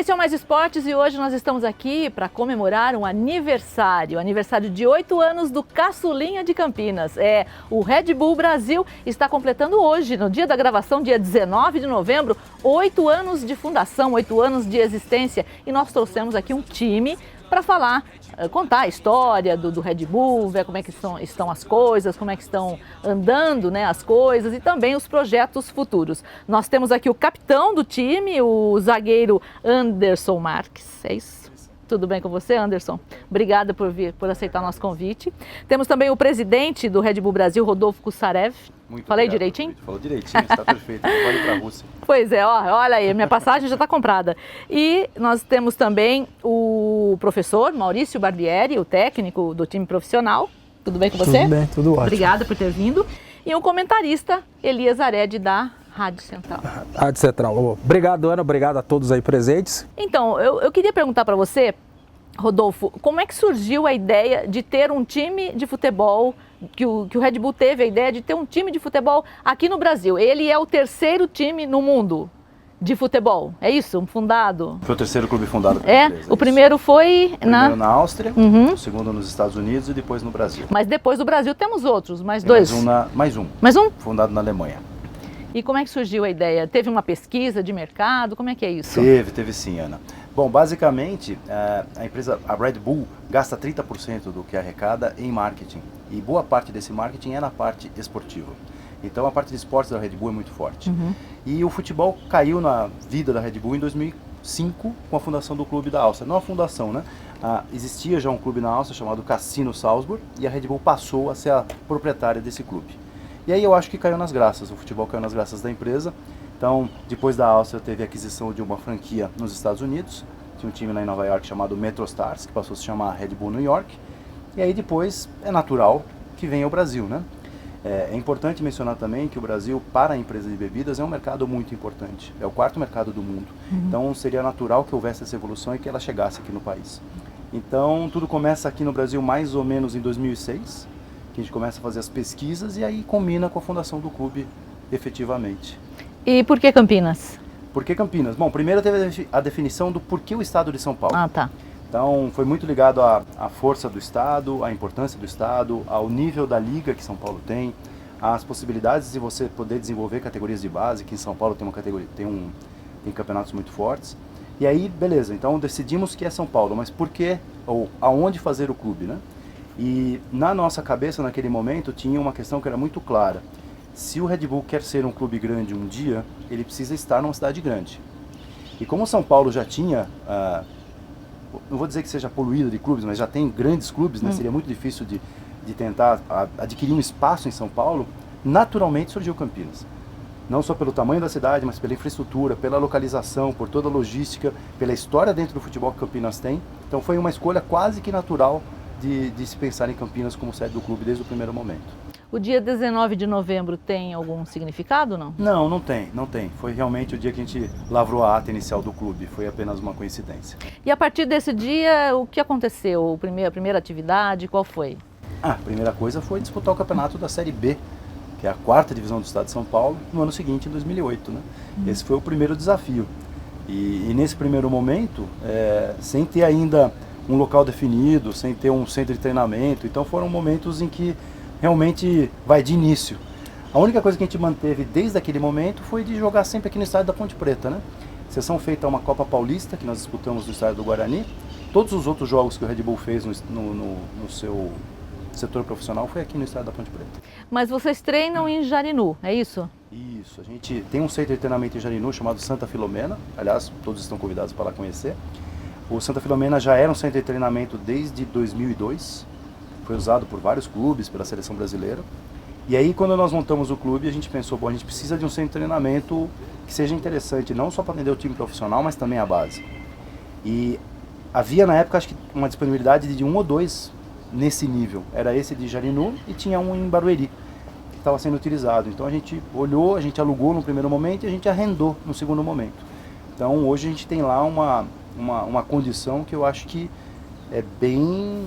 Esse é o Mais Esportes e hoje nós estamos aqui para comemorar um aniversário de 8 anos do Caçulinha de Campinas. O Red Bull Brasil está completando hoje, no dia da gravação, dia 19 de novembro, 8 anos de fundação, 8 anos de existência. E nós trouxemos aqui um time para falar, contar a história do Red Bull, ver como é que estão as coisas, como é que estão andando, né, as coisas e também os projetos futuros. Nós temos aqui o capitão do time, o zagueiro Anderson Marques, é isso? Tudo bem com você, Anderson? Obrigada por aceitar nosso convite. Temos também o presidente do Red Bull Brasil, Rodolfo Kussarev. Falei obrigado, direitinho? Falou direitinho, está perfeito. Pode ir para a Rússia. Pois é, olha aí, minha passagem já está comprada. E nós temos também o professor Maurício Barbieri, o técnico do time profissional. Tudo bem com você? Tudo bem, tudo ótimo. Obrigada por ter vindo. E um comentarista, Elias Ared, da Rádio Central. Rádio Central. Obrigado, Ana. Obrigado a todos aí presentes. Então, eu queria perguntar para você, Rodolfo, como é que surgiu a ideia de ter um time de futebol, que o Red Bull teve a ideia de ter um time de futebol aqui no Brasil? Ele é o terceiro time no mundo de futebol, é isso? Fundado? Foi o terceiro clube fundado pela empresa. O primeiro foi primeiro na Áustria, o segundo nos Estados Unidos e depois no Brasil. Mas depois do Brasil temos outros, mais Tem dois? Mais um. Mais um? Fundado na Alemanha. E como é que surgiu a ideia? Teve uma pesquisa de mercado? Como é que é isso? Teve sim, Ana. Bom, basicamente, a Red Bull gasta 30% do que arrecada em marketing. E boa parte desse marketing é na parte esportiva. Então a parte de esportes da Red Bull é muito forte. E o futebol caiu na vida da Red Bull em 2005 com a fundação do clube da Áustria. Não a fundação, né? Existia já um clube na Áustria chamado Cassino Salzburg e a Red Bull passou a ser a proprietária desse clube. E aí eu acho que caiu nas graças, o futebol caiu nas graças da empresa. Então, depois da Áustria, teve a aquisição de uma franquia nos Estados Unidos. Tinha um time lá em Nova York chamado MetroStars, que passou a se chamar Red Bull New York. E aí depois é natural que venha o Brasil, né? É importante mencionar também que o Brasil, para a empresa de bebidas, é um mercado muito importante. É o quarto mercado do mundo. Então, seria natural que houvesse essa evolução e que ela chegasse aqui no país. Então, tudo começa aqui no Brasil mais ou menos em 2006, que a gente começa a fazer as pesquisas e aí combina com a fundação do clube efetivamente. E por que Campinas? Por que Campinas? Bom, primeiro teve a definição do porquê o estado de São Paulo. Tá. Então, foi muito ligado à força do estado, à importância do estado, ao nível da liga que São Paulo tem, às possibilidades de você poder desenvolver categorias de base, que em São Paulo tem campeonatos muito fortes. E aí, beleza, então decidimos que é São Paulo, mas por que, ou aonde fazer o clube, né? E na nossa cabeça, naquele momento, tinha uma questão que era muito clara. Se o Red Bull quer ser um clube grande um dia, ele precisa estar numa cidade grande. E como São Paulo já tinha, não vou dizer que seja poluído de clubes, mas já tem grandes clubes, né? Seria muito difícil de tentar adquirir um espaço em São Paulo, naturalmente surgiu Campinas. Não só pelo tamanho da cidade, mas pela infraestrutura, pela localização, por toda a logística, pela história dentro do futebol que Campinas tem. Então foi uma escolha quase que natural de se pensar em Campinas como sede do clube desde o primeiro momento. O dia 19 de novembro tem algum significado, não? Não tem. Foi realmente o dia que a gente lavrou a ata inicial do clube, foi apenas uma coincidência. E a partir desse dia, o que aconteceu? A primeira atividade, qual foi? A primeira coisa foi disputar o campeonato da Série B, que é a 4ª divisão do estado de São Paulo, no ano seguinte, em 2008, né? Esse foi o primeiro desafio. E nesse primeiro momento, sem ter ainda um local definido, sem ter um centro de treinamento, então foram momentos em que realmente vai de início. A única coisa que a gente manteve desde aquele momento foi de jogar sempre aqui no estádio da Ponte Preta, né? Exceção feita a uma Copa Paulista, que nós disputamos no estádio do Guarani. Todos os outros jogos que o Red Bull fez no seu setor profissional foi aqui no estádio da Ponte Preta. Mas vocês treinam em Jarinu, é isso? Isso, a gente tem um centro de treinamento em Jarinu chamado Santa Filomena, aliás, todos estão convidados para lá conhecer. O Santa Filomena já era um centro de treinamento desde 2002, foi usado por vários clubes, pela seleção brasileira. E aí, quando nós montamos o clube, a gente pensou, bom, a gente precisa de um centro de treinamento que seja interessante, não só para atender o time profissional, mas também a base. E havia, na época, acho que uma disponibilidade de 1 ou 2 nesse nível. Era esse de Jarinu e tinha um em Barueri, que estava sendo utilizado. Então, a gente olhou, a gente alugou no primeiro momento e a gente arrendou no segundo momento. Então, hoje a gente tem lá uma condição que eu acho que é bem...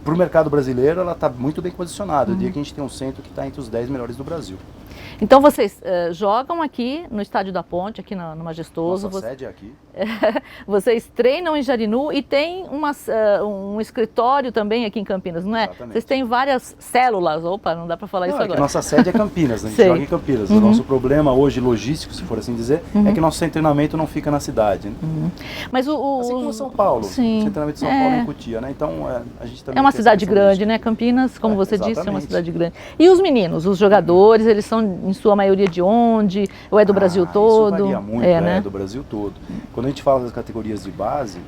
Para o mercado brasileiro, ela está muito bem posicionada. Eu diria que a gente tem um centro que está entre os 10 melhores do Brasil. Então vocês jogam aqui no Estádio da Ponte, aqui no Majestoso. Nossa sede é aqui. Vocês treinam em Jarinu e tem um escritório também aqui em Campinas, não é? Exatamente. Vocês têm várias células. Opa, não dá para falar isso agora. Nossa sede é Campinas, a gente joga em Campinas. O nosso problema hoje, logístico, se for assim dizer, é que nosso treinamento não fica na cidade. Né? Mas assim como São Paulo. Sim. O treinamento de São Paulo é em Cotia, né? Então a gente também é uma cidade grande, né? Campinas, como você exatamente. disse, é uma cidade grande. E os meninos, os jogadores, eles são em sua maioria de onde? Ou é do Brasil todo? Isso varia muito, né? Do Brasil todo. Quando a gente fala das categorias de base,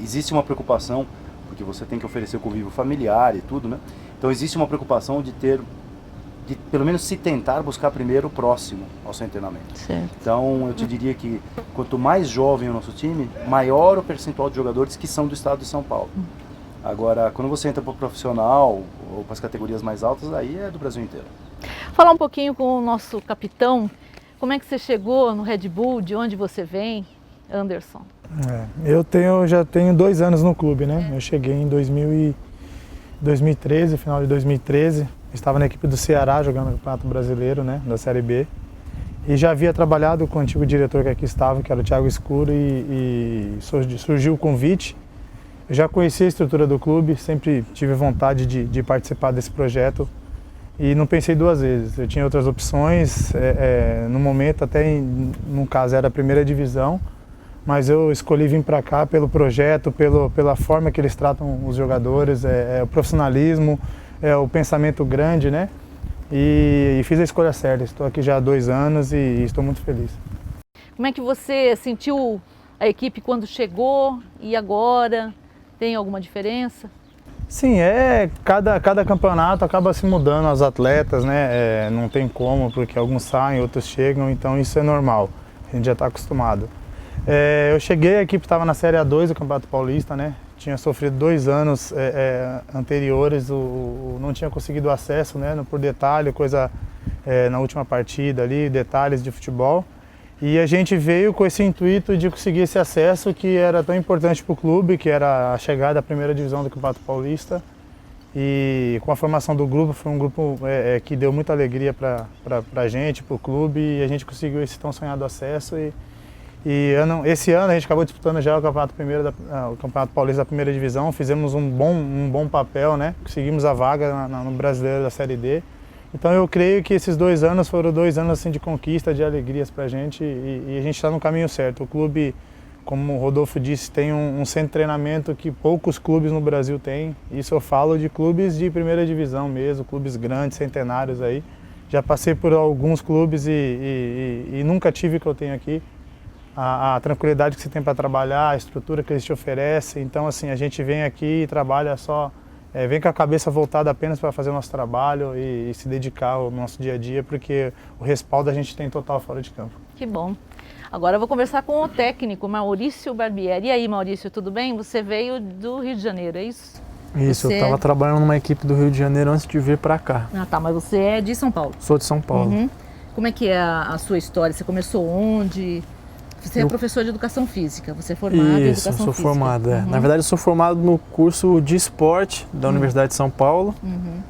existe uma preocupação, porque você tem que oferecer o convívio familiar e tudo, né? Então existe uma preocupação de pelo menos se tentar buscar primeiro o próximo ao seu treinamento. Certo. Então eu te diria que quanto mais jovem o nosso time, maior o percentual de jogadores que são do estado de São Paulo. Agora, quando você entra para o profissional ou para as categorias mais altas, aí é do Brasil inteiro. Falar um pouquinho com o nosso capitão. Como é que você chegou no Red Bull? De onde você vem, Anderson? Eu já tenho 2 anos no clube, né? Eu cheguei em 2013, final de 2013. Estava na equipe do Ceará jogando no Campeonato Brasileiro, né? Da Série B. E já havia trabalhado com o antigo diretor que aqui estava, que era o Thiago Escuro, e surgiu o convite. Eu já conhecia a estrutura do clube, sempre tive vontade de participar desse projeto e não pensei 2 vezes. Eu tinha outras opções, no momento até, no caso, era a primeira divisão, mas eu escolhi vir para cá pelo projeto, pela forma que eles tratam os jogadores, o profissionalismo, o pensamento grande, né? E fiz a escolha certa. Estou aqui já há 2 anos e estou muito feliz. Como é que você sentiu a equipe quando chegou e agora? Tem alguma diferença? Sim, cada campeonato acaba se mudando os atletas, né? Não tem como, porque alguns saem, outros chegam, então isso é normal, a gente já está acostumado. Eu cheguei, a equipe estava na Série A2 do Campeonato Paulista, né? Tinha sofrido 2 anos anteriores, não tinha conseguido acesso, né? Por detalhe, na última partida ali, detalhes de futebol. E a gente veio com esse intuito de conseguir esse acesso que era tão importante para o clube, que era a chegada à primeira divisão do Campeonato Paulista. E com a formação do grupo, foi um grupo que deu muita alegria para a gente, para o clube, e a gente conseguiu esse tão sonhado acesso. Esse ano a gente acabou disputando já o Campeonato Paulista da primeira divisão, fizemos um bom papel, né? Conseguimos a vaga no Brasileiro da Série D. Então eu creio que esses 2 anos foram 2 anos assim, de conquista, de alegrias para a gente, e a gente está no caminho certo. O clube, como o Rodolfo disse, tem um centro de treinamento que poucos clubes no Brasil têm. Isso eu falo de clubes de primeira divisão mesmo, clubes grandes, centenários aí. Já passei por alguns clubes e nunca tive o que eu tenho aqui. A tranquilidade que você tem para trabalhar, a estrutura que eles te oferecem. Então assim, a gente vem aqui e trabalha só... vem com a cabeça voltada apenas para fazer o nosso trabalho e se dedicar ao nosso dia a dia, porque o respaldo a gente tem total fora de campo. Que bom. Agora eu vou conversar com o técnico, Maurício Barbieri. E aí, Maurício, tudo bem? Você veio do Rio de Janeiro, é isso? Isso, eu estava trabalhando numa equipe do Rio de Janeiro antes de vir para cá. Ah, tá, mas você é de São Paulo? Sou de São Paulo. Uhum. Como é que é a sua história? Você começou onde? Você é professor de Educação Física, você é formado em Educação Física. Isso, sou formado, Uhum. Na verdade, eu sou formado no curso de esporte da Universidade de São Paulo. Uhum.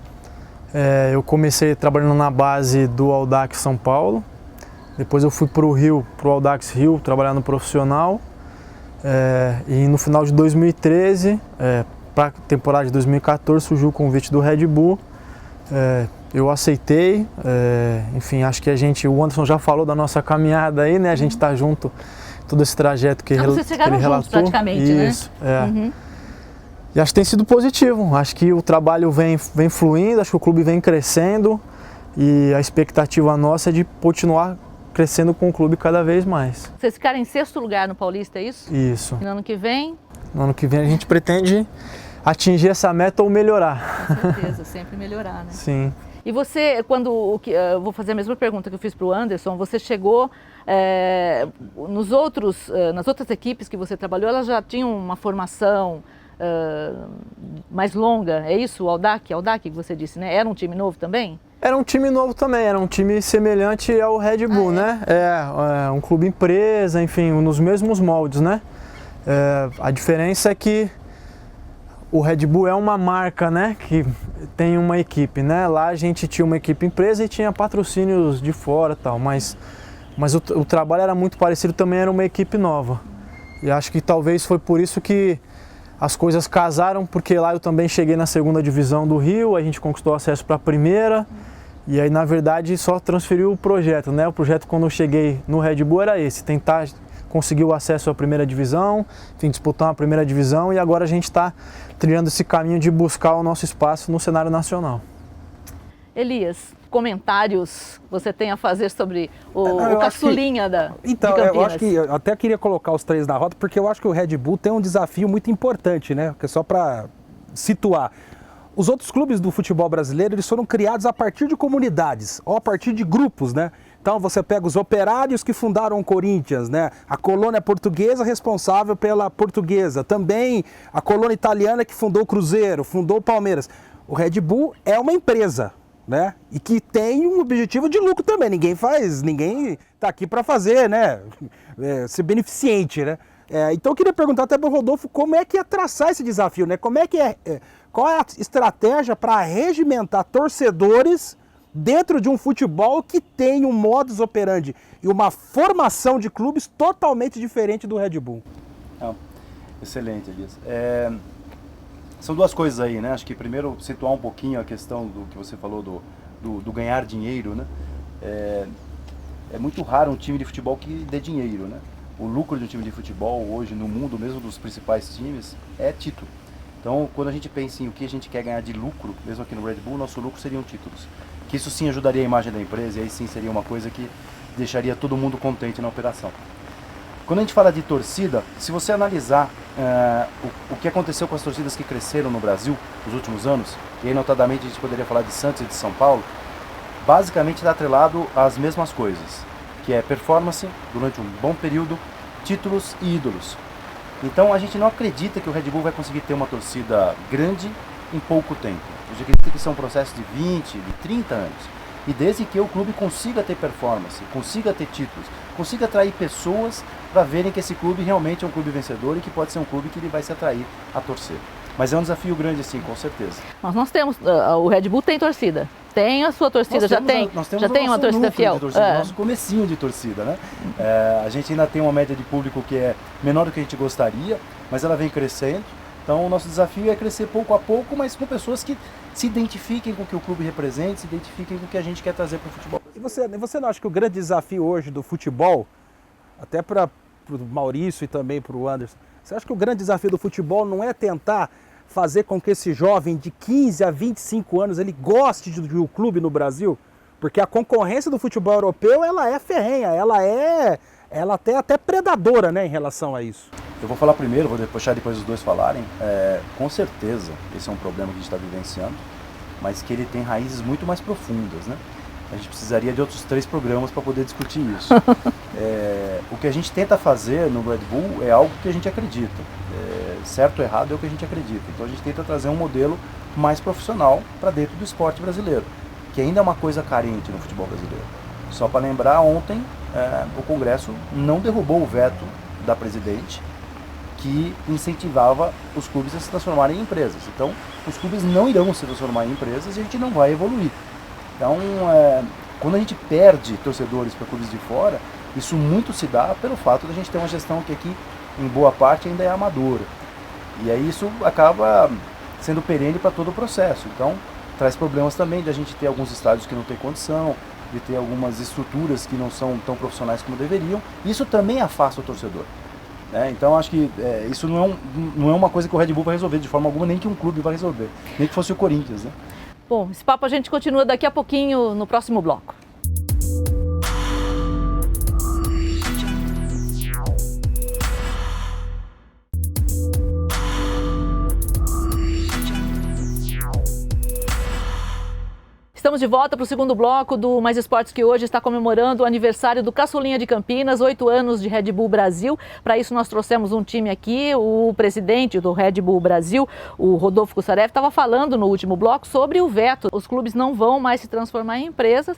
Eu comecei trabalhando na base do Audax São Paulo. Depois eu fui para o Rio, para o Audax Rio, trabalhar no profissional. E no final de 2013, para a temporada de 2014, surgiu o convite do Red Bull. Eu aceitei, enfim, acho que o Anderson já falou da nossa caminhada aí, né? A gente está junto, todo esse trajeto que ele relatou. Vocês chegaram juntos praticamente, Isso, né? Uhum. E acho que tem sido positivo, acho que o trabalho vem fluindo, acho que o clube vem crescendo e a expectativa nossa é de continuar crescendo com o clube cada vez mais. Vocês ficaram em 6º lugar no Paulista, é isso? Isso. E no ano que vem? No ano que vem a gente pretende atingir essa meta ou melhorar. Com certeza, sempre melhorar, né? Sim. E você, eu vou fazer a mesma pergunta que eu fiz para o Anderson, você chegou, nas outras equipes que você trabalhou, elas já tinham uma formação mais longa, é isso? O Audax que você disse, né? Era um time novo também? Era um time novo também, era um time semelhante ao Red Bull, né? Um clube empresa, enfim, nos mesmos moldes, né? A diferença é que o Red Bull é uma marca, né, que tem uma equipe, né? Lá a gente tinha uma equipe empresa e tinha patrocínios de fora e tal, mas o trabalho era muito parecido, também era uma equipe nova. E acho que talvez foi por isso que as coisas casaram, porque lá eu também cheguei na segunda divisão do Rio, a gente conquistou acesso para a primeira, e aí na verdade só transferiu o projeto, né? O projeto quando eu cheguei no Red Bull era esse, tentar conseguir o acesso à primeira divisão, enfim, disputar uma primeira divisão, e agora a gente está trilhando esse caminho de buscar o nosso espaço no cenário nacional. Elias, comentários você tem a fazer sobre o caçulinha de Então, Campinas? eu acho que eu até queria colocar os três na rota, porque eu acho que o Red Bull tem um desafio muito importante, né? Que é só para situar. Os outros clubes do futebol brasileiro, eles foram criados a partir de comunidades, ou a partir de grupos, né? Então você pega os operários que fundaram o Corinthians, né? A colônia portuguesa responsável pela Portuguesa, também a colônia italiana que fundou o Cruzeiro, fundou o Palmeiras. O Red Bull é uma empresa, né? E que tem um objetivo de lucro também. Ninguém está aqui para fazer, né? Ser beneficente, né? Então eu queria perguntar até para o Rodolfo como é que é traçar esse desafio, né? Qual é a estratégia para regimentar torcedores dentro de um futebol que tem um modus operandi e uma formação de clubes totalmente diferente do Red Bull? Excelente, Elias. São duas coisas aí, né? Acho que primeiro situar um pouquinho a questão do que você falou do ganhar dinheiro, né? É muito raro um time de futebol que dê dinheiro, né? O lucro de um time de futebol hoje no mundo, mesmo dos principais times, é título. Então, quando a gente pensa em o que a gente quer ganhar de lucro, mesmo aqui no Red Bull, nosso lucro seriam títulos. Que isso sim ajudaria a imagem da empresa e aí sim seria uma coisa que deixaria todo mundo contente na operação. Quando a gente fala de torcida, se você analisar o que aconteceu com as torcidas que cresceram no Brasil nos últimos anos, e aí notadamente a gente poderia falar de Santos e de São Paulo, basicamente está atrelado às mesmas coisas, que é performance durante um bom período, títulos e ídolos. Então a gente não acredita que o Red Bull vai conseguir ter uma torcida grande em pouco tempo. A gente acredita que isso é um processo de 20, de 30 anos. E desde que o clube consiga ter performance, consiga ter títulos, consiga atrair pessoas para verem que esse clube realmente é um clube vencedor e que pode ser um clube que ele vai se atrair a torcer. Mas é um desafio grande sim, com certeza. Nós temos, o Red Bull tem torcida. Tem a sua torcida, já tem uma torcida fiel? Nosso comecinho de torcida, né? A gente ainda tem uma média de público que é menor do que a gente gostaria, mas ela vem crescendo. Então o nosso desafio é crescer pouco a pouco, mas com pessoas que se identifiquem com o que o clube representa, se identifiquem com o que a gente quer trazer para o futebol. E você não acha que o grande desafio hoje do futebol, até para o Maurício e também para o Anderson, você acha que o grande desafio do futebol não é tentar fazer com que esse jovem de 15 a 25 anos ele goste de um clube no Brasil? Porque a concorrência do futebol europeu ela é ferrenha, ela é até predadora, né, em relação a isso. Eu vou falar primeiro, vou deixar depois os dois falarem. Com certeza, esse é um problema que a gente está vivenciando, mas que ele tem raízes muito mais profundas, né? A gente precisaria de outros 3 programas para poder discutir isso. O que a gente tenta fazer no Red Bull é algo que a gente acredita. Certo ou errado é o que a gente acredita. Então a gente tenta trazer um modelo mais profissional para dentro do esporte brasileiro, que ainda é uma coisa carente no futebol brasileiro. Só para lembrar, ontem o Congresso não derrubou o veto da presidente que incentivava os clubes a se transformarem em empresas. Então, os clubes não irão se transformar em empresas e a gente não vai evoluir. Então, quando a gente perde torcedores para clubes de fora, isso muito se dá pelo fato de a gente ter uma gestão que aqui, em boa parte, ainda é amadora. E aí isso acaba sendo perene para todo o processo. Então, traz problemas também de a gente ter alguns estádios que não tem condição, de ter algumas estruturas que não são tão profissionais como deveriam. Isso também afasta o torcedor. Então acho que isso não é uma coisa que o Red Bull vai resolver de forma alguma, nem que um clube vai resolver, nem que fosse o Corinthians, né? Bom, esse papo a gente continua daqui a pouquinho no próximo bloco. Estamos de volta para o segundo bloco do Mais Esportes, que hoje está comemorando o aniversário do Caçulinha de Campinas, 8 anos de Red Bull Brasil. Para isso nós trouxemos um time aqui, o presidente do Red Bull Brasil, o Rodolfo Kussarev, estava falando no último bloco sobre o veto. Os clubes não vão mais se transformar em empresas,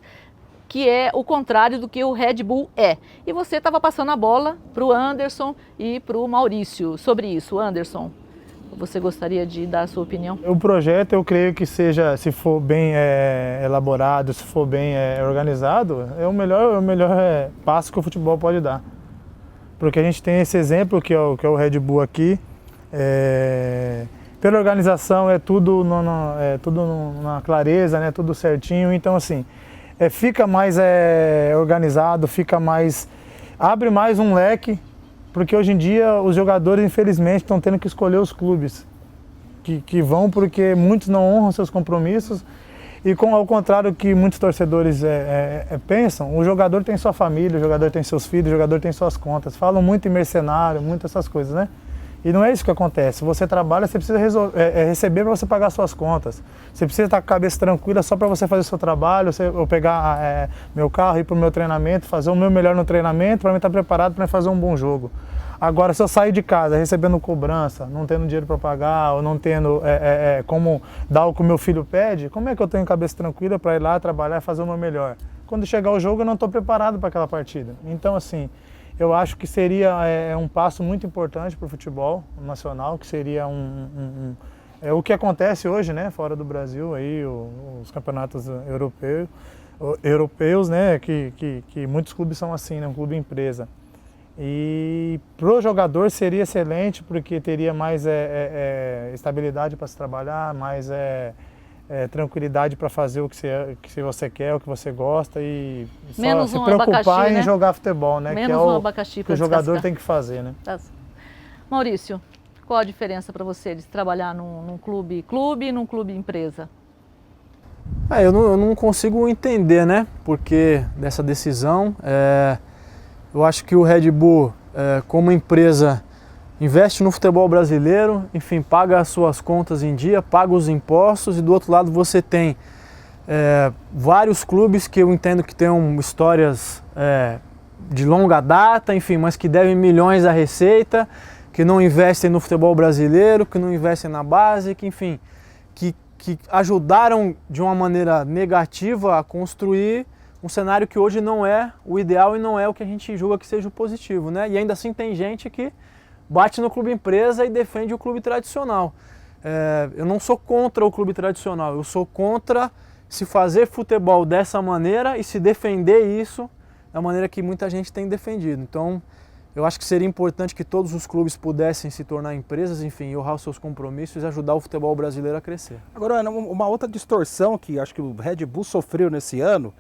que é o contrário do que o Red Bull é. E você estava passando a bola para o Anderson e para o Maurício sobre isso. Anderson, você gostaria de dar a sua opinião? O projeto, eu creio que seja, se for bem elaborado, se for bem organizado, é o melhor passo que o futebol pode dar. Porque a gente tem esse exemplo que é o Red Bull aqui. Pela organização é tudo na clareza, né? Tudo certinho. Então assim, fica mais organizado, abre mais um leque, porque hoje em dia os jogadores infelizmente estão tendo que escolher os clubes que vão, porque muitos não honram seus compromissos. E ao contrário que muitos torcedores pensam, o jogador tem sua família, o jogador tem seus filhos, o jogador tem suas contas. Falam muito em mercenário, muito essas coisas, né? E não é isso que acontece. Você trabalha, você precisa receber para você pagar suas contas. Você precisa estar com a cabeça tranquila só para você fazer o seu trabalho, eu pegar meu carro, ir para o meu treinamento, fazer o meu melhor no treinamento, para mim estar preparado para fazer um bom jogo. Agora, se eu sair de casa recebendo cobrança, não tendo dinheiro para pagar, ou não tendo como dar o que o meu filho pede, como é que eu tenho cabeça tranquila para ir lá trabalhar e fazer o meu melhor? Quando chegar o jogo, eu não estou preparado para aquela partida. Então, assim, eu acho que seria um passo muito importante para o futebol nacional, que seria o que acontece hoje, né, fora do Brasil, aí, os campeonatos europeus, né, que muitos clubes são assim, né, um clube empresa. E pro jogador seria excelente, porque teria mais estabilidade para se trabalhar, mais tranquilidade para fazer o que você quer, o que você gosta e só se preocupar em jogar futebol, né? Menos que é um abacaxi que o jogador tem que fazer, né? Maurício, qual a diferença para você de trabalhar num clube e num clube empresa? Eu não consigo entender, né? Porque dessa decisão. Eu acho que o Red Bull, como empresa, investe no futebol brasileiro, enfim, paga as suas contas em dia, paga os impostos, e do outro lado você tem vários clubes que eu entendo que tenham histórias de longa data, enfim, mas que devem milhões à receita, que não investem no futebol brasileiro, que não investem na base, que enfim, que ajudaram de uma maneira negativa a construir um cenário que hoje não é o ideal e não é o que a gente julga que seja o positivo, né? E ainda assim tem gente que bate no clube empresa e defende o clube tradicional. Eu não sou contra o clube tradicional, eu sou contra se fazer futebol dessa maneira e se defender isso da maneira que muita gente tem defendido. Então, eu acho que seria importante que todos os clubes pudessem se tornar empresas, enfim, honrar os seus compromissos e ajudar o futebol brasileiro a crescer. Agora, uma outra distorção que acho que o Red Bull sofreu nesse ano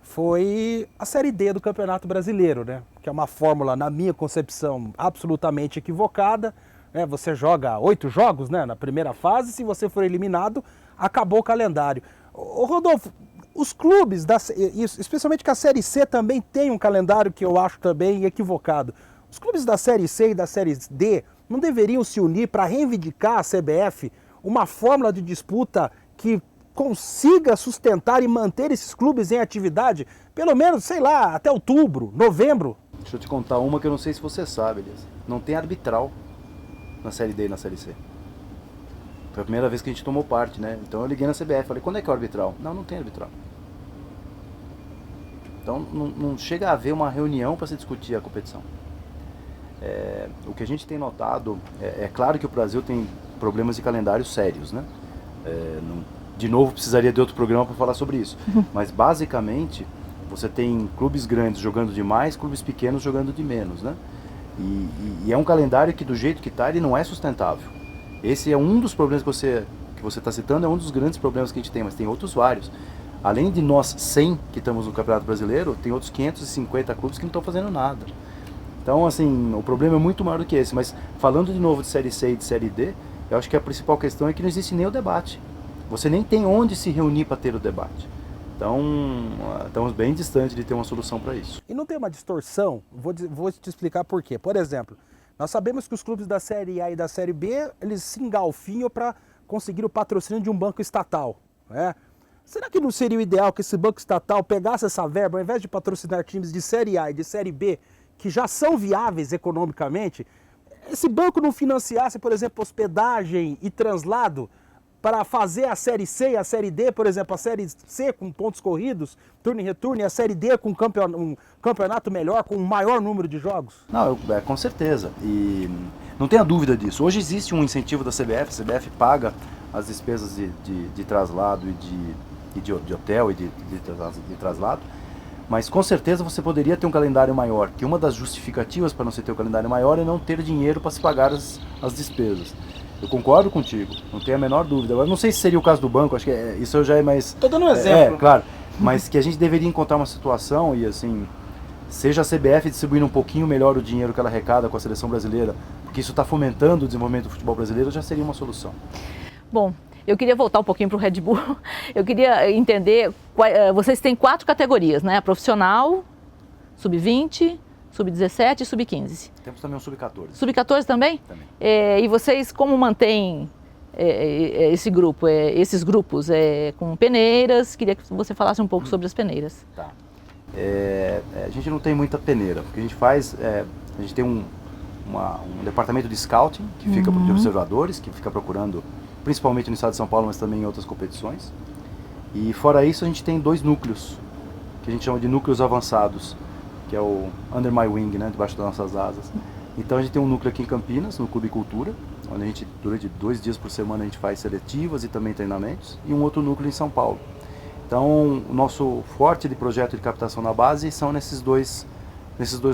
foi a Série D do Campeonato Brasileiro, né? Que é uma fórmula, na minha concepção, absolutamente equivocada. Né? Você joga 8 jogos, né, na primeira fase, se você for eliminado, acabou o calendário. Ô Rodolfo, os clubes, especialmente que a Série C também tem um calendário que eu acho também equivocado. Os clubes da Série C e da Série D não deveriam se unir para reivindicar a CBF uma fórmula de disputa que consiga sustentar e manter esses clubes em atividade, pelo menos, sei lá, até outubro, novembro? Deixa eu te contar uma que eu não sei se você sabe, Elias. Não tem arbitral na Série D e na Série C. Foi a primeira vez que a gente tomou parte, né? Então eu liguei na CBF, falei, quando é que é o arbitral? Não tem arbitral. Então não chega a haver uma reunião para se discutir a competição. O que a gente tem notado, é claro que o Brasil tem problemas de calendário sérios, né? De novo, precisaria de outro programa para falar sobre isso. Mas, basicamente, você tem clubes grandes jogando de mais, clubes pequenos jogando de menos, né? E é um calendário que, do jeito que está, ele não é sustentável. Esse é um dos problemas que você está citando, é um dos grandes problemas que a gente tem, mas tem outros vários. Além de nós 100 que estamos no Campeonato Brasileiro, tem outros 550 clubes que não estão fazendo nada. Então, assim, o problema é muito maior do que esse. Mas, falando de novo de Série C e de Série D, eu acho que a principal questão é que não existe nem o debate. Você nem tem onde se reunir para ter o debate. Então, estamos bem distantes de ter uma solução para isso. E não tem uma distorção? Vou te explicar por quê. Por exemplo, nós sabemos que os clubes da Série A e da Série B, eles se engalfinham para conseguir o patrocínio de um banco estatal, né? Será que não seria o ideal que esse banco estatal pegasse essa verba, ao invés de patrocinar times de Série A e de Série B, que já são viáveis economicamente, esse banco não financiasse, por exemplo, hospedagem e translado para fazer a Série C e a Série D, por exemplo, a Série C com pontos corridos, turno e retorno, e a Série D com um campeonato melhor, com um maior número de jogos? Não, com certeza. E não tenha dúvida disso. Hoje existe um incentivo da CBF, a CBF paga as despesas de traslado e de hotel e de traslado, mas com certeza você poderia ter um calendário maior, que uma das justificativas para não se ter um calendário maior é não ter dinheiro para se pagar as despesas. Eu concordo contigo, não tenho a menor dúvida. Agora, não sei se seria o caso do banco, acho que isso já é mais... Estou dando um exemplo. Claro, mas que a gente deveria encontrar uma situação e assim, seja a CBF distribuindo um pouquinho melhor o dinheiro que ela arrecada com a seleção brasileira, porque isso está fomentando o desenvolvimento do futebol brasileiro, já seria uma solução. Bom, eu queria voltar um pouquinho para o Red Bull. Eu queria entender, vocês têm 4 categorias, né? Profissional, sub-20, sub-17 e sub-15. Temos também um sub-14. Sub-14 também? Também. E vocês como mantêm esse grupo, esses grupos com peneiras? Queria que você falasse um pouco sobre as peneiras. Tá. A gente não tem muita peneira. O que a gente faz a gente tem um departamento de scouting, que fica de observadores, que fica procurando, principalmente no estado de São Paulo, mas também em outras competições. E fora isso, a gente tem 2 núcleos, que a gente chama de núcleos avançados, que é o Under My Wing, né, debaixo das nossas asas. Então a gente tem um núcleo aqui em Campinas, no Clube Cultura, onde a gente, durante 2 dias por semana, a gente faz seletivas e também treinamentos, e um outro núcleo em São Paulo. Então o nosso forte de projeto de captação na base são nesses dois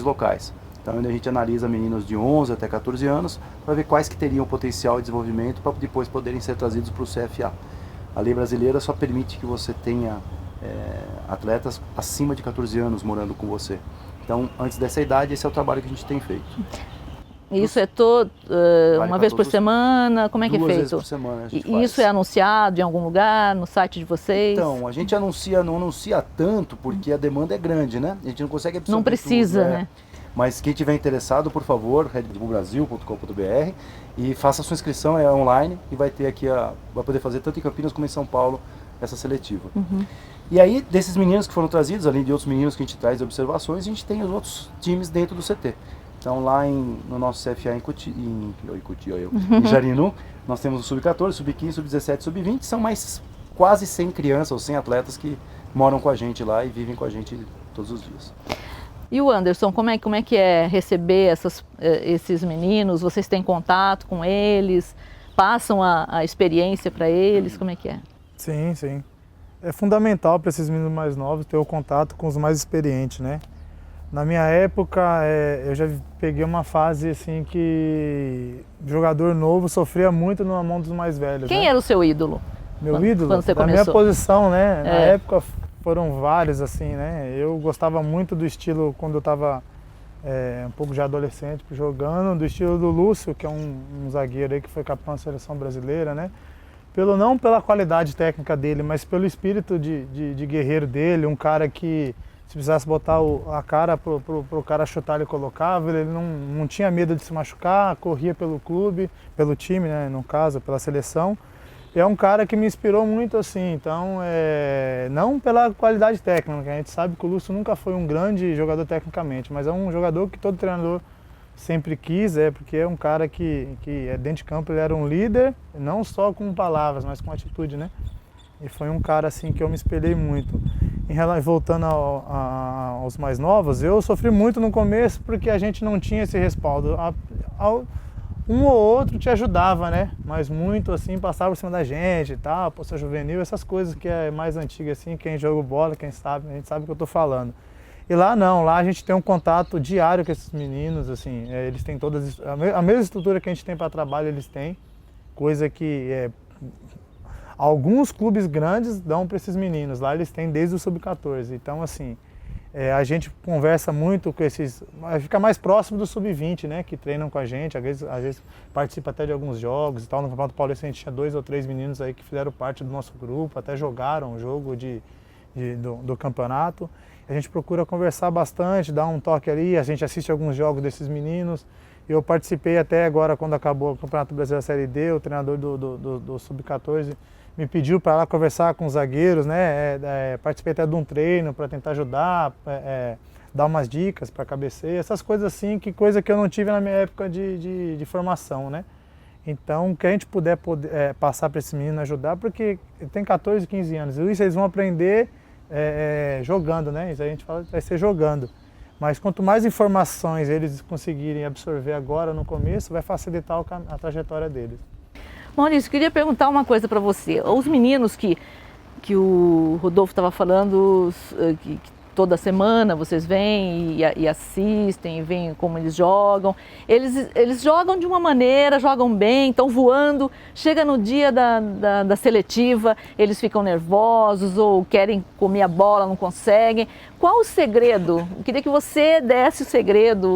locais. Então a gente analisa meninos de 11 até 14 anos para ver quais que teriam potencial de desenvolvimento para depois poderem ser trazidos para o CFA. A lei brasileira só permite que você tenha atletas acima de 14 anos morando com você. Então, antes dessa idade, esse é o trabalho que a gente tem feito. Isso é uma vez por semana? Como é que é feito? 2 vezes por semana a gente faz. Isso é anunciado em algum lugar, no site de vocês? Então, a gente não anuncia tanto porque a demanda é grande, né? A gente não consegue absorver Não precisa, tudo, né? Mas quem tiver interessado, por favor, redbullbrasil.com.br e faça a sua inscrição, é online e vai ter aqui vai poder fazer tanto em Campinas como em São Paulo essa seletiva. E aí, desses meninos que foram trazidos, além de outros meninos que a gente traz de observações, a gente tem os outros times dentro do CT. Então lá no nosso CFA em Jarinu, nós temos o Sub-14, Sub-15, Sub-17, Sub-20, são mais quase 100 crianças ou 100 atletas que moram com a gente lá e vivem com a gente todos os dias. E o Anderson, como é que é receber esses meninos? Vocês têm contato com eles? Passam a experiência para eles? Como é que é? Sim, sim. É fundamental para esses meninos mais novos ter o contato com os mais experientes, né? Na minha época, eu já peguei uma fase assim que jogador novo sofria muito na mão dos mais velhos. Quem era o seu ídolo? Meu ídolo? Quando você da começou? minha posição, né? Na época foram vários, assim, né? Eu gostava muito do estilo quando eu estava um pouco já adolescente jogando, do estilo do Lúcio, que é um zagueiro aí que foi capitão da seleção brasileira, né? Não pela qualidade técnica dele, mas pelo espírito de guerreiro dele, um cara que se precisasse botar a cara pro cara chutar, ele colocava, ele não tinha medo de se machucar, corria pelo clube, pelo time, né, no caso, pela seleção. E é um cara que me inspirou muito assim, então, não pela qualidade técnica, a gente sabe que o Lúcio nunca foi um grande jogador tecnicamente, mas é um jogador que todo treinador sempre quis, porque é um cara que dentro de campo ele era um líder, não só com palavras, mas com atitude, né? E foi um cara assim que eu me espelhei muito. Voltando aos mais novos, eu sofri muito no começo porque a gente não tinha esse respaldo. Um ou outro te ajudava, né? Mas muito assim passava por cima da gente e tal, poça juvenil, essas coisas que é mais antiga assim, quem joga bola, quem sabe, a gente sabe o que eu tô falando. E lá não, lá a gente tem um contato diário com esses meninos, assim, eles têm todas a mesma estrutura que a gente tem para trabalho, eles têm, coisa que alguns clubes grandes dão para esses meninos, lá eles têm desde o Sub-14, então assim, a gente conversa muito com esses, fica mais próximo do Sub-20, né, que treinam com a gente, às vezes participa até de alguns jogos e tal, no Campeonato Paulista a gente tinha 2 ou 3 meninos aí que fizeram parte do nosso grupo, até jogaram o jogo do campeonato. A gente procura conversar bastante, dar um toque ali, a gente assiste alguns jogos desses meninos. Eu participei até agora, quando acabou o Campeonato Brasileiro Série D, o treinador do Sub-14 me pediu para lá conversar com os zagueiros, né? Participei até de um treino para tentar ajudar, dar umas dicas para cabeceio, essas coisas assim, coisa que eu não tive na minha época de formação, né? Então, o que a gente puder passar para esse menino, ajudar, porque ele tem 14, 15 anos. Isso eles vão aprender jogando, né? Isso a gente fala vai ser jogando. Mas quanto mais informações eles conseguirem absorver agora, no começo, vai facilitar a trajetória deles. Maurício, queria perguntar uma coisa para você. Os meninos que o Rodolfo estava falando, que toda semana vocês vêm e assistem, e veem como eles jogam. Eles jogam de uma maneira, jogam bem, estão voando. Chega no dia da seletiva, eles ficam nervosos ou querem comer a bola, não conseguem. Qual o segredo? Eu queria que você desse o segredo,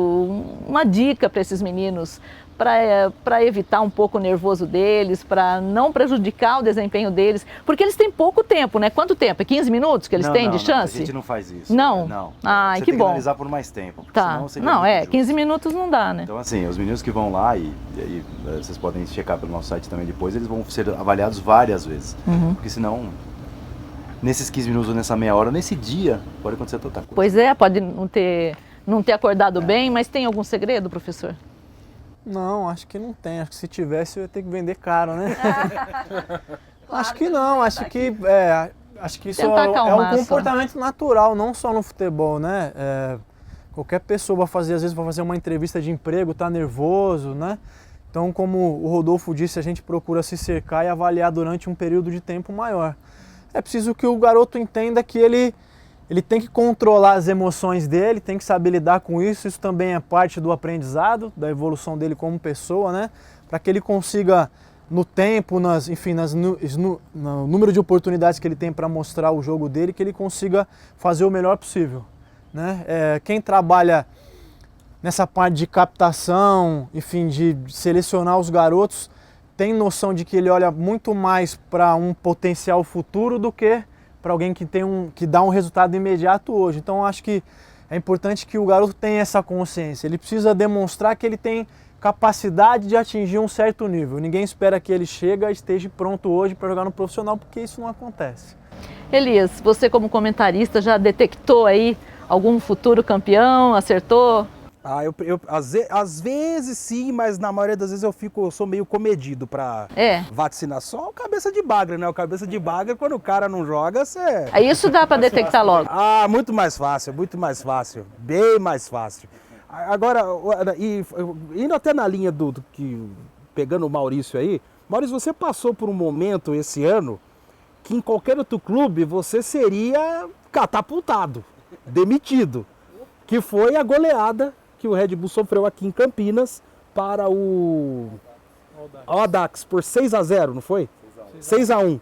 uma dica para esses meninos, para evitar um pouco o nervoso deles, para não prejudicar o desempenho deles, porque eles têm pouco tempo, né? Quanto tempo? É 15 minutos que eles têm de chance? A gente não faz isso. Não? Não. Ai, Você que tem bom. que analisar por mais tempo. Tá. Não, 15 minutos não dá, né? Então, assim, os meninos que vão lá, e vocês podem checar pelo nosso site também depois, eles vão ser avaliados várias vezes. Porque senão, nesses 15 minutos, nessa meia hora, nesse dia, pode acontecer tanta coisa. Pois é, pode não ter acordado bem, mas tem algum segredo, professor? Não, acho que não tem. Acho que se tivesse eu ia ter que vender caro, né? Acho que não, acho que isso é um comportamento natural, não só no futebol, né? Qualquer pessoa às vezes vai fazer uma entrevista de emprego, tá nervoso, né? Então, como o Rodolfo disse, a gente procura se cercar e avaliar durante um período de tempo maior. É preciso que o garoto entenda que ele tem que controlar as emoções dele, tem que saber lidar com isso. Isso também é parte do aprendizado, da evolução dele como pessoa, né? Para que ele consiga, no tempo, no número de oportunidades que ele tem para mostrar o jogo dele, que ele consiga fazer o melhor possível, né? Quem trabalha nessa parte de captação, enfim, de selecionar os garotos, tem noção de que ele olha muito mais para um potencial futuro do que para alguém que dá um resultado imediato hoje. Então, eu acho que é importante que o garoto tenha essa consciência. Ele precisa demonstrar que ele tem capacidade de atingir um certo nível. Ninguém espera que ele chegue e esteja pronto hoje para jogar no profissional, porque isso não acontece. Elias, você como comentarista já detectou aí algum futuro campeão? Acertou? Às vezes sim, mas na maioria das vezes eu sou meio comedido pra vaticinar. Só o cabeça de bagre, né? O cabeça de bagre, quando o cara não joga, você... Isso dá pra detectar logo. Muito mais fácil, bem mais fácil. Agora, indo até na linha pegando o Maurício aí, Maurício, você passou por um momento esse ano que em qualquer outro clube você seria catapultado, demitido, que foi a goleada que o Red Bull sofreu aqui em Campinas para o Audax por 6-0, não foi? 6-1.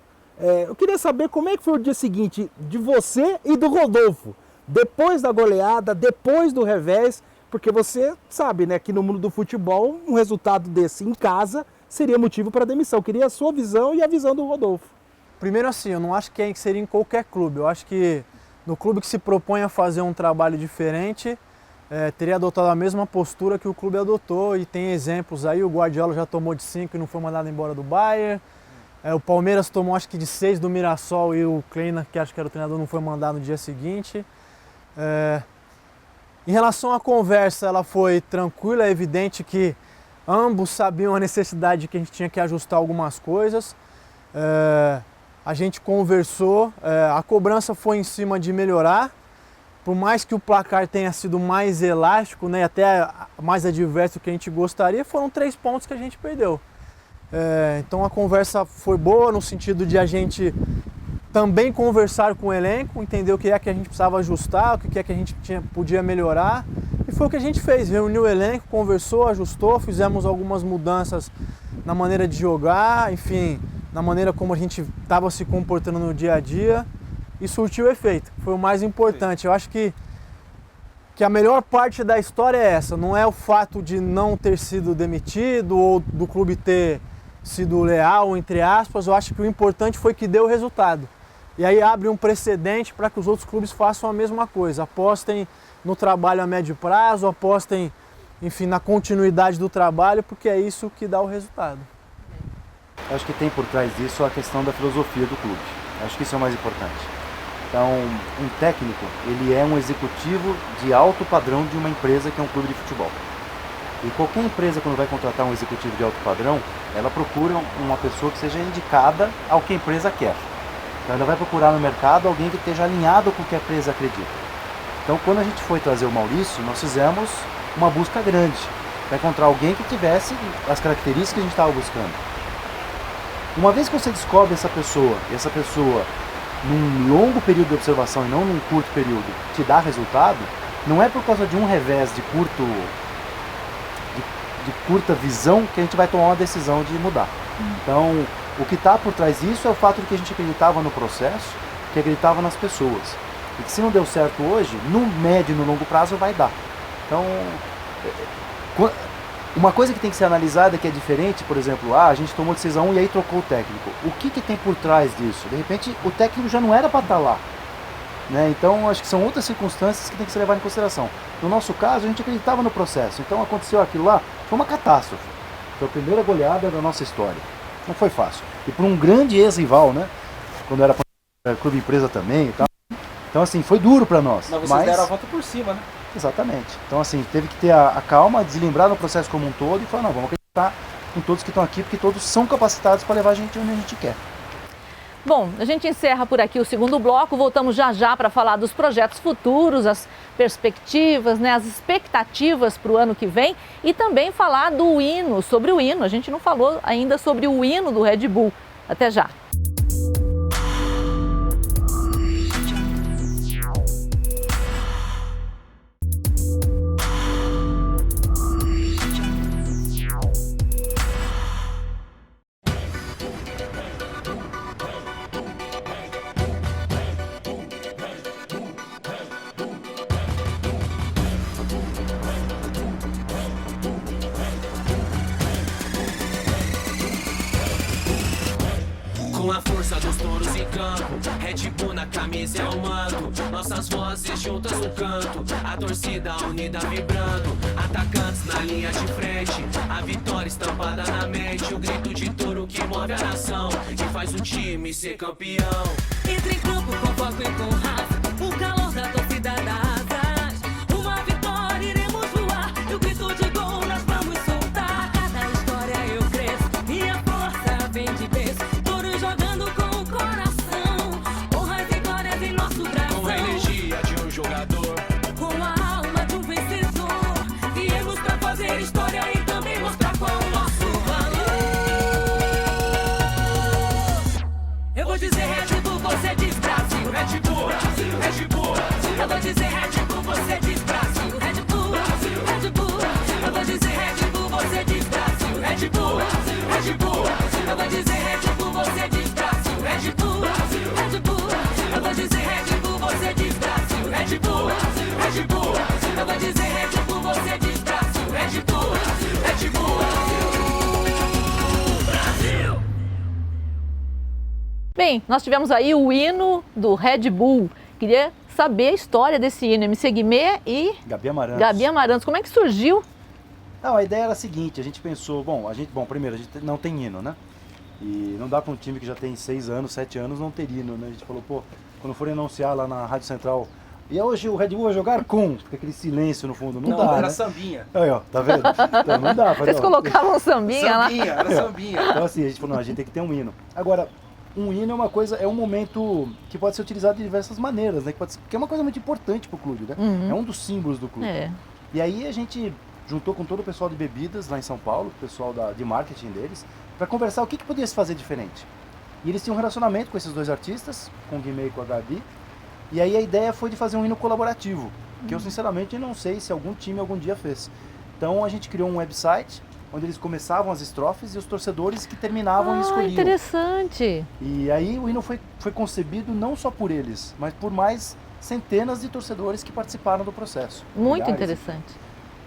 Eu queria saber como é que foi o dia seguinte de você e do Rodolfo, depois da goleada, depois do revés, porque você sabe, né, que no mundo do futebol um resultado desse em casa seria motivo para demissão. Eu queria a sua visão e a visão do Rodolfo. Primeiro assim, eu não acho que seria em qualquer clube. Eu acho que no clube que se propõe a fazer um trabalho diferente, teria adotado a mesma postura que o clube adotou, e tem exemplos aí. O Guardiola já tomou de 5 e não foi mandado embora do Bayern. O Palmeiras tomou acho que de 6 do Mirassol e o Kleina, que acho que era o treinador, não foi mandado no dia seguinte. Em relação à conversa, ela foi tranquila. É evidente que ambos sabiam a necessidade de que a gente tinha que ajustar algumas coisas. A gente conversou, a cobrança foi em cima de melhorar. Por mais que o placar tenha sido mais elástico, né, até mais adverso do que a gente gostaria, foram 3 pontos que a gente perdeu. Então a conversa foi boa no sentido de a gente também conversar com o elenco, entender o que é que a gente precisava ajustar, o que é que a gente podia melhorar. E foi o que a gente fez, reuniu o elenco, conversou, ajustou, fizemos algumas mudanças na maneira de jogar, enfim, na maneira como a gente estava se comportando no dia a dia. E surtiu efeito, foi o mais importante. Eu acho que a melhor parte da história é essa, não é o fato de não ter sido demitido ou do clube ter sido leal, entre aspas. Eu acho que o importante foi que deu resultado. E aí abre um precedente para que os outros clubes façam a mesma coisa, apostem no trabalho a médio prazo, apostem, enfim, na continuidade do trabalho, porque é isso que dá o resultado. Eu acho que tem por trás disso a questão da filosofia do clube. Eu acho que isso é o mais importante. Então, um técnico, ele é um executivo de alto padrão de uma empresa que é um clube de futebol. E qualquer empresa, quando vai contratar um executivo de alto padrão, ela procura uma pessoa que seja indicada ao que a empresa quer. Então ela vai procurar no mercado alguém que esteja alinhado com o que a empresa acredita. Então quando a gente foi trazer o Maurício, nós fizemos uma busca grande para encontrar alguém que tivesse as características que a gente estava buscando. Uma vez que você descobre essa pessoa, e essa pessoa, num longo período de observação e não num curto período, te dá resultado, não é por causa de um revés de curta visão que a gente vai tomar uma decisão de mudar. Então, o que está por trás disso é o fato de que a gente acreditava no processo, que acreditava nas pessoas. E que se não deu certo hoje, no médio e no longo prazo vai dar. Então, uma coisa que tem que ser analisada que é diferente, por exemplo, a gente tomou decisão e aí trocou o técnico. O que tem por trás disso? De repente, o técnico já não era para estar lá. Né? Então, acho que são outras circunstâncias que tem que ser levadas em consideração. No nosso caso, a gente acreditava no processo. Então, aconteceu aquilo lá, foi uma catástrofe. Foi a primeira goleada da nossa história. Não foi fácil. E por um grande ex-rival, né? Quando era clube empresa também e tal. Então, assim, foi duro para nós. Mas vocês deram a volta por cima, né? Exatamente. Então, assim, teve que ter a calma, deslembrar no processo como um todo e falar, não, vamos acreditar em todos que estão aqui, porque todos são capacitados para levar a gente onde a gente quer. Bom, a gente encerra por aqui o segundo bloco, voltamos já para falar dos projetos futuros, as perspectivas, né, as expectativas para o ano que vem e também falar do hino, sobre o hino. A gente não falou ainda sobre o hino do Red Bull. Até já. Com a força dos touros em campo, Red Bull na camisa é o manto. Nossas vozes juntas no canto, a torcida unida vibrando. Atacantes na linha de frente, a vitória estampada na mente. O grito de touro que move a nação, que faz o time ser campeão. Entre em campo com foco e com raça, o calor da torcida das asas. Uma vitória iremos voar, e o grito de gol nós vamos soltar. Cada história eu cresço, minha força vem de berço. Jogando com o coração, honras e glórias em nosso braço. Com a energia de um jogador, com a alma de um vencedor, viemos pra fazer história e também mostrar qual o nosso valor. Eu vou dizer Red Bull, você diz Brasil. Red Bull, Brasil, Red Bull, Brasil. Eu vou dizer Red Bull, você diz Brasil. Red Bull, Brasil, Red Bull, Brasil. Eu vou dizer Red Bull, você diz Brasil. Red Bull, Brasil, Red Bull, Brasil. Eu vou dizer Red Bull, você diz Brasil. Red Bull, Brasil, Red Bull, Brasil. Eu vou dizer Red Bull, você diz Brasil. Red Bull, Brasil, Red Bull, Brasil. Eu vou dizer Red Bull, você diz Brasil. Red Bull, Brasil, Red Bull, Brasil. Bem, nós tivemos aí o hino do Red Bull. Queria saber a história desse hino, MC Guimê e Gabi Amarantos. Gabi Amarantos. Como é que surgiu? Não, a ideia era a seguinte, a gente pensou, primeiro, a gente não tem hino, né? E não dá para um time que já tem 6 anos, 7 anos não ter hino, né? A gente falou, quando forem anunciar lá na Rádio Central, e hoje o Red Bull vai jogar com, fica aquele silêncio no fundo, não dá, era né? sambinha. Aí, ó, tá vendo? Então, não dá. Vocês colocavam sambinha lá? Sambinha, era sambinha. Então assim, a gente falou, não, a gente tem que ter um hino. Agora, um hino é uma coisa, é um momento que pode ser utilizado de diversas maneiras, né? Que é uma coisa muito importante pro clube, né? Uhum. É um dos símbolos do clube. É. E aí a gente juntou com todo o pessoal de bebidas lá em São Paulo, o pessoal de marketing deles, para conversar o que podia se fazer diferente. E eles tinham um relacionamento com esses dois artistas, com o Guimê e com a Gabi, e aí a ideia foi de fazer um hino colaborativo, que eu sinceramente não sei se algum time algum dia fez. Então a gente criou um website, onde eles começavam as estrofes e os torcedores que terminavam e escolhiam. Interessante. E aí o hino foi concebido não só por eles, mas por mais centenas de torcedores que participaram do processo. Muito Milhares. interessante.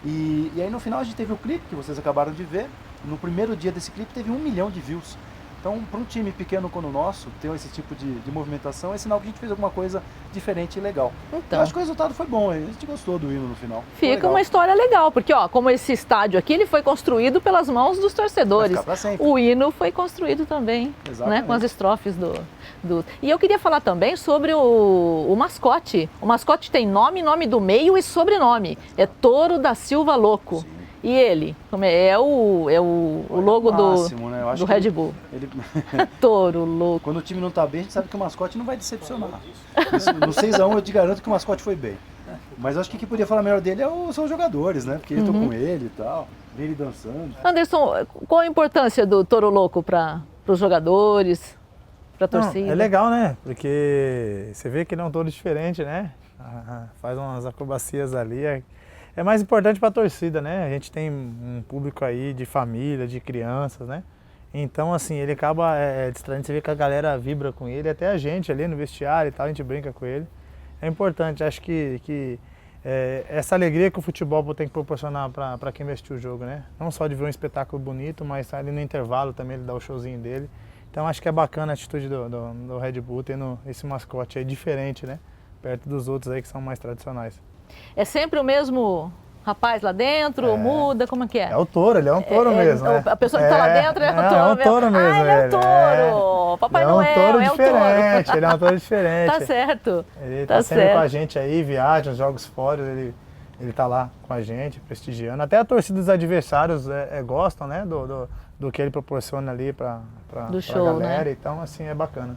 E aí no final a gente teve o clipe, que vocês acabaram de ver. No primeiro dia desse clipe teve 1 milhão de views. Então, para um time pequeno como o nosso, ter esse tipo de movimentação é sinal que a gente fez alguma coisa diferente e legal. Então, Eu acho que o resultado foi bom, a gente gostou do hino no final. Foi fica legal. uma história legal, porque ó, como esse estádio aqui, ele foi construído pelas mãos dos torcedores. Vai ficar pra sempre. O hino foi construído também, né, Exatamente. com as estrofes do... E eu queria falar também sobre o mascote. O mascote tem nome do meio e sobrenome. É Touro da Silva Louco. Sim. E ele? É o logo máximo, né? Eu acho do que Red Bull. Ele... Touro louco. Quando o time não tá bem, a gente sabe que o mascote não vai decepcionar. No 6-1 eu te garanto que o mascote foi bem. Mas eu acho que quem podia falar melhor dele são os jogadores, né? Porque eu tô com ele e tal, vi ele dançando. Anderson, qual a importância do Touro Louco para os jogadores, para a torcida? É legal, né? Porque você vê que ele é um touro diferente, né? Faz umas acrobacias ali. É mais importante para a torcida, né? A gente tem um público aí de família, de crianças, né? Então, assim, ele acaba distraindo. Você vê que a galera vibra com ele, até a gente ali no vestiário e tal, a gente brinca com ele. É importante, acho que essa alegria que o futebol tem que proporcionar para quem vai assistir o jogo, né? Não só de ver um espetáculo bonito, mas ali no intervalo também ele dá o showzinho dele. Então acho que é bacana a atitude do Red Bull tendo esse mascote aí diferente, né? Perto dos outros aí que são mais tradicionais. É sempre o mesmo rapaz lá dentro? Muda? Como é que é? É o touro, ele é um touro mesmo, né? A pessoa que está lá dentro é o touro. É um touro mesmo. Ah, ele é o touro! Papai Noel é um touro diferente, touro. ele é um touro diferente. Tá certo. Ele tá sempre com a gente aí, viaja, nos jogos fora, ele tá lá com a gente, prestigiando. Até a torcida dos adversários gostam, né, do que ele proporciona ali pra galera, né? Então, assim, é bacana.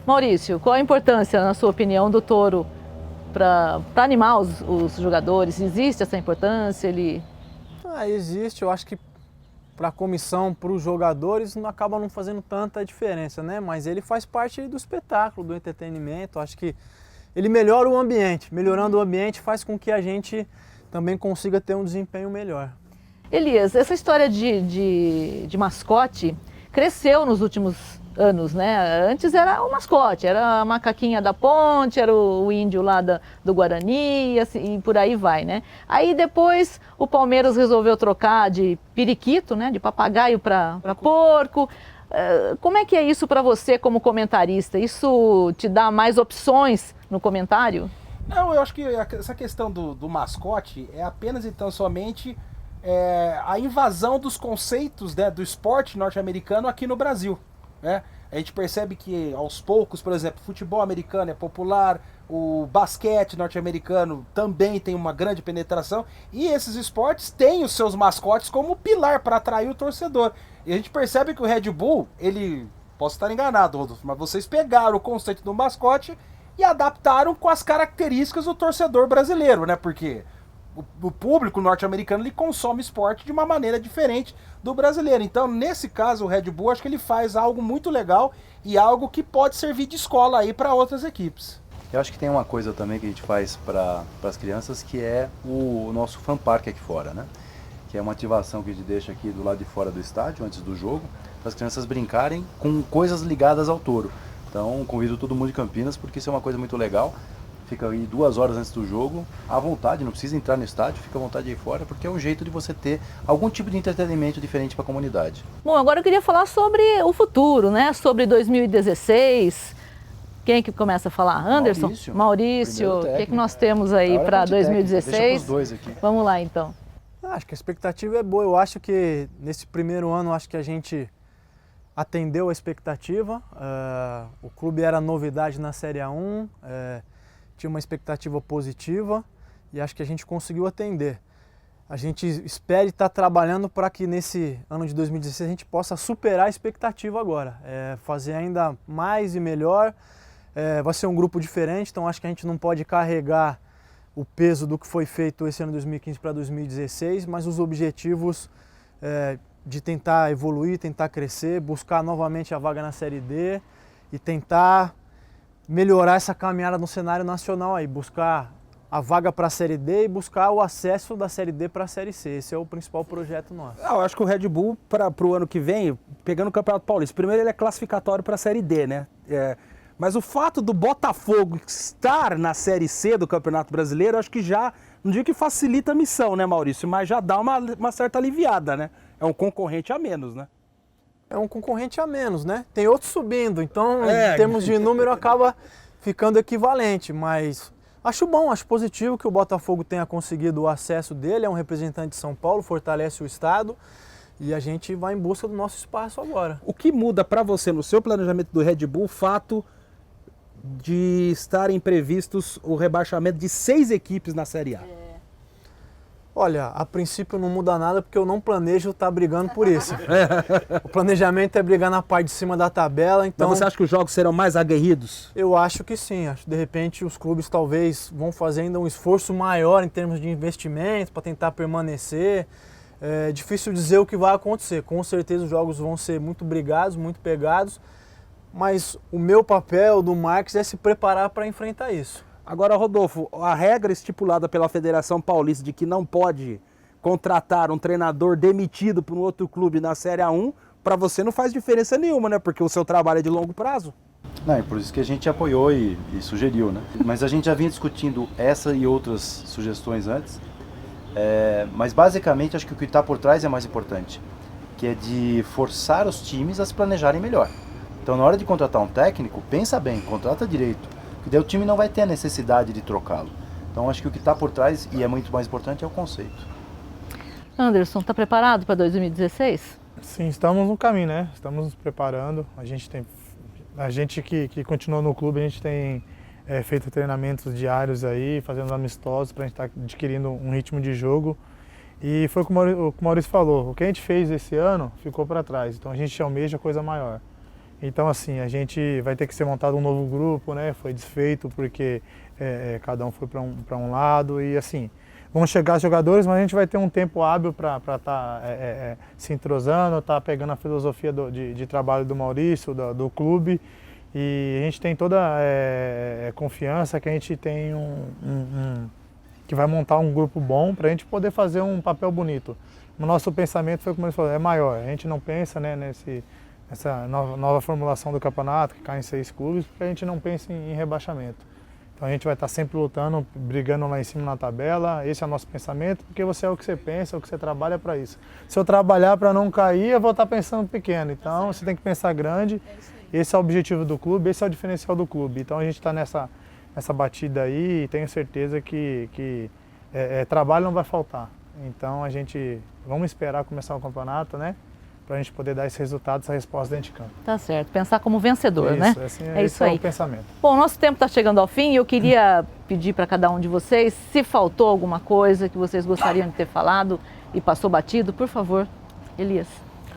Maurício, qual a importância, na sua opinião, do touro para animar os jogadores? Existe essa importância? Existe, eu acho que para a comissão, para os jogadores, não acaba não fazendo tanta diferença, né? Mas ele faz parte do espetáculo, do entretenimento. Acho que ele melhora o ambiente. Melhorando o ambiente faz com que a gente também consiga ter um desempenho melhor. Elias, essa história de mascote cresceu nos últimos anos, né? Antes era o mascote, era a macaquinha da ponte, era o índio lá do Guarani, assim, e por aí vai, né? Aí depois o Palmeiras resolveu trocar de periquito, né? De papagaio para porco. Como é que é isso para você como comentarista? Isso te dá mais opções no comentário? Não, eu acho que essa questão do mascote é apenas então somente a invasão dos conceitos, né, do esporte norte-americano aqui no Brasil, né? A gente percebe que aos poucos, por exemplo, o futebol americano é popular, o basquete norte-americano também tem uma grande penetração e esses esportes têm os seus mascotes como pilar para atrair o torcedor. E a gente percebe que o Red Bull, posso estar enganado, Rodolfo, mas vocês pegaram o conceito do mascote e adaptaram com as características do torcedor brasileiro, né? Porque o público norte-americano ele consome esporte de uma maneira diferente do brasileiro. Então, nesse caso, o Red Bull, acho que ele faz algo muito legal e algo que pode servir de escola aí para outras equipes. Eu acho que tem uma coisa também que a gente faz para as crianças, que é o nosso fan park aqui fora, né? Que é uma ativação que a gente deixa aqui do lado de fora do estádio, antes do jogo, para as crianças brincarem com coisas ligadas ao touro. Então, convido todo mundo de Campinas, porque isso é uma coisa muito legal. Fica aí 2 horas antes do jogo, à vontade, não precisa entrar no estádio, fica à vontade aí fora, porque é um jeito de você ter algum tipo de entretenimento diferente para a comunidade. Bom, agora eu queria falar sobre o futuro, né? Sobre 2016. Quem que começa a falar? Anderson? Maurício, o que nós temos aí para 2016? Deixa pros dois aqui. Vamos lá, então. Acho que a expectativa é boa. Eu acho que nesse primeiro ano, acho que a gente atendeu a expectativa. O clube era novidade na Série A1, tinha uma expectativa positiva e acho que a gente conseguiu atender. A gente espera estar trabalhando para que nesse ano de 2016 a gente possa superar a expectativa agora, fazer ainda mais e melhor. Vai ser um grupo diferente, então acho que a gente não pode carregar o peso do que foi feito esse ano de 2015 para 2016, mas os objetivos de tentar evoluir, tentar crescer, buscar novamente a vaga na Série D e tentar melhorar essa caminhada no cenário nacional aí, buscar a vaga para a Série D e buscar o acesso da Série D para a Série C. Esse é o principal projeto nosso. Eu acho que o Red Bull, para o ano que vem, pegando o Campeonato Paulista, primeiro ele é classificatório para a Série D, né? Mas o fato do Botafogo estar na Série C do Campeonato Brasileiro, acho que já, não digo que facilita a missão, né, Maurício? Mas já dá uma certa aliviada, né? É um concorrente a menos, né? É um concorrente a menos, né? Tem outros subindo, então em termos de número acaba ficando equivalente, mas acho bom, acho positivo que o Botafogo tenha conseguido o acesso dele, é um representante de São Paulo, fortalece o estado e a gente vai em busca do nosso espaço agora. O que muda para você no seu planejamento do Red Bull o fato de estarem previstos o rebaixamento de 6 equipes na Série A? Olha, a princípio não muda nada porque eu não planejo estar brigando por isso. O planejamento é brigar na parte de cima da tabela, então... Mas você acha que os jogos serão mais aguerridos? Eu acho que sim. Acho que de repente os clubes talvez vão fazer ainda um esforço maior em termos de investimento para tentar permanecer. É difícil dizer o que vai acontecer. Com certeza os jogos vão ser muito brigados, muito pegados, mas o meu papel do Marques é se preparar para enfrentar isso. Agora, Rodolfo, a regra estipulada pela Federação Paulista de que não pode contratar um treinador demitido para um outro clube na Série A1, para você não faz diferença nenhuma, né? Porque o seu trabalho é de longo prazo. Não, é por isso que a gente apoiou e sugeriu, né? Mas a gente já vinha discutindo essa e outras sugestões antes. Mas basicamente acho que o que está por trás é mais importante, que é de forçar os times a se planejarem melhor. Então, na hora de contratar um técnico, pensa bem, contrata direito. E daí o time não vai ter a necessidade de trocá-lo. Então acho que o que está por trás, e é muito mais importante, é o conceito. Anderson, está preparado para 2016? Sim, estamos no caminho, né? Estamos nos preparando. A gente que continuou no clube, a gente tem feito treinamentos diários aí, fazendo amistosos para a gente estar adquirindo um ritmo de jogo. E foi como o Maurício falou, o que a gente fez esse ano ficou para trás. Então a gente almeja coisa maior. Então, assim, a gente vai ter que ser montado um novo grupo, né? Foi desfeito porque cada um foi para um lado e, assim, vão chegar os jogadores, mas a gente vai ter um tempo hábil para estar se entrosando, estar pegando a filosofia de trabalho do Maurício, do clube, e a gente tem toda confiança que a gente tem que vai montar um grupo bom para a gente poder fazer um papel bonito. O nosso pensamento foi, como ele falou, é maior. A gente não pensa, né, essa nova formulação do campeonato, que cai em 6 clubes, porque a gente não pensa em rebaixamento. Então a gente vai estar sempre lutando, brigando lá em cima na tabela, esse é o nosso pensamento, porque você é o que você pensa, é o que você trabalha para isso. Se eu trabalhar para não cair, eu vou estar pensando pequeno, então você tem que pensar grande, esse é o objetivo do clube, esse é o diferencial do clube. Então a gente está nessa batida aí e tenho certeza que trabalho não vai faltar. Então vamos esperar começar o campeonato, né? Para a gente poder dar esse resultado, essa resposta dentro de campo. Tá certo, pensar como vencedor, né? Esse é o pensamento. Bom, nosso tempo está chegando ao fim e eu queria pedir para cada um de vocês, se faltou alguma coisa que vocês gostariam de ter falado e passou batido, por favor, Elias.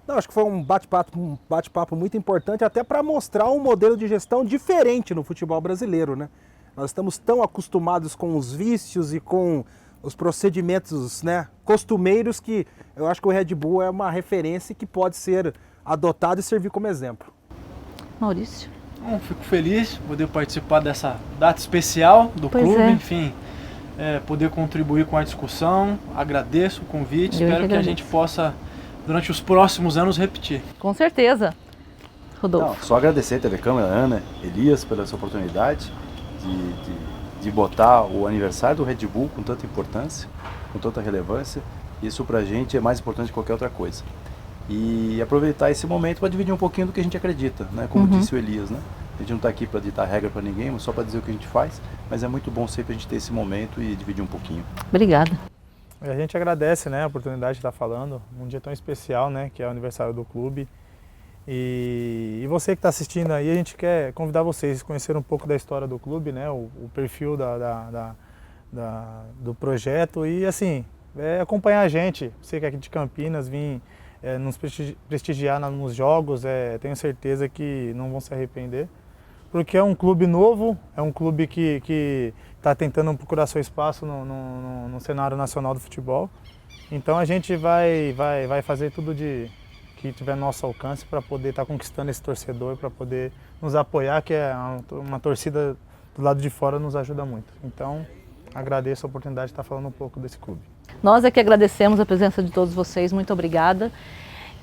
Não, acho que foi um bate-papo muito importante, até para mostrar um modelo de gestão diferente no futebol brasileiro, né? Nós estamos tão acostumados com os vícios e com os procedimentos, né, costumeiros, que eu acho que o Red Bull é uma referência que pode ser adotado e servir como exemplo. Maurício. Bom, fico feliz de poder participar dessa data especial do clube, enfim, poder contribuir com a discussão. Agradeço o convite, espero que a gente possa, durante os próximos anos, repetir. Com certeza. Rodolfo. Não, só agradecer a TV Câmara, Ana, Elias, pela essa oportunidade de botar o aniversário do Red Bull com tanta importância, com tanta relevância. Isso pra gente é mais importante que qualquer outra coisa. E aproveitar esse momento para dividir um pouquinho do que a gente acredita, né? Como disse o Elias, né? A gente não está aqui para ditar regra para ninguém, mas só para dizer o que a gente faz. Mas é muito bom sempre a gente ter esse momento e dividir um pouquinho. Obrigada. A gente agradece, né, a oportunidade de estar falando, um dia tão especial, né, que é o aniversário do clube. E você que está assistindo aí, a gente quer convidar vocês a conhecer um pouco da história do clube, né, o perfil do projeto e, assim, acompanhar a gente. Você que é aqui de Campinas, vir nos prestigiar nos jogos, tenho certeza que não vão se arrepender, porque é um clube novo, é um clube que está tentando procurar seu espaço no cenário nacional do futebol. Então a gente vai fazer tudo que tiver no nosso alcance para poder estar conquistando esse torcedor, para poder nos apoiar, que é uma torcida do lado de fora nos ajuda muito. Então agradeço a oportunidade de estar falando um pouco desse clube. Nós é que agradecemos a presença de todos vocês, muito obrigada.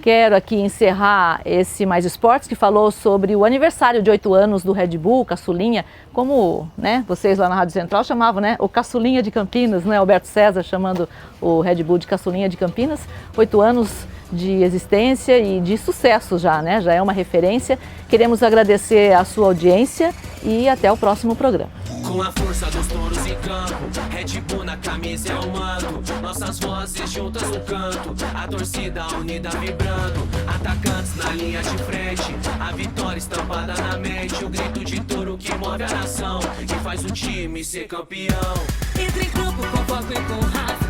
Quero aqui encerrar esse Mais Esportes, que falou sobre o aniversário de 8 anos do Red Bull, Caçulinha, como, né, vocês lá na Rádio Central chamavam, né, o Caçulinha de Campinas, né, Alberto César chamando o Red Bull de Caçulinha de Campinas. 8 anos de existência e de sucesso já, né, já é uma referência. Queremos agradecer a sua audiência e até o próximo programa. Com a força dos touros em campo, Red Bull na camisa é o manto. Nossas vozes juntas no canto, a torcida unida vibrando. Atacantes na linha de frente, a vitória estampada na mente. O grito de touro que move a nação, que faz o time ser campeão. Entre em campo com foco e com raça.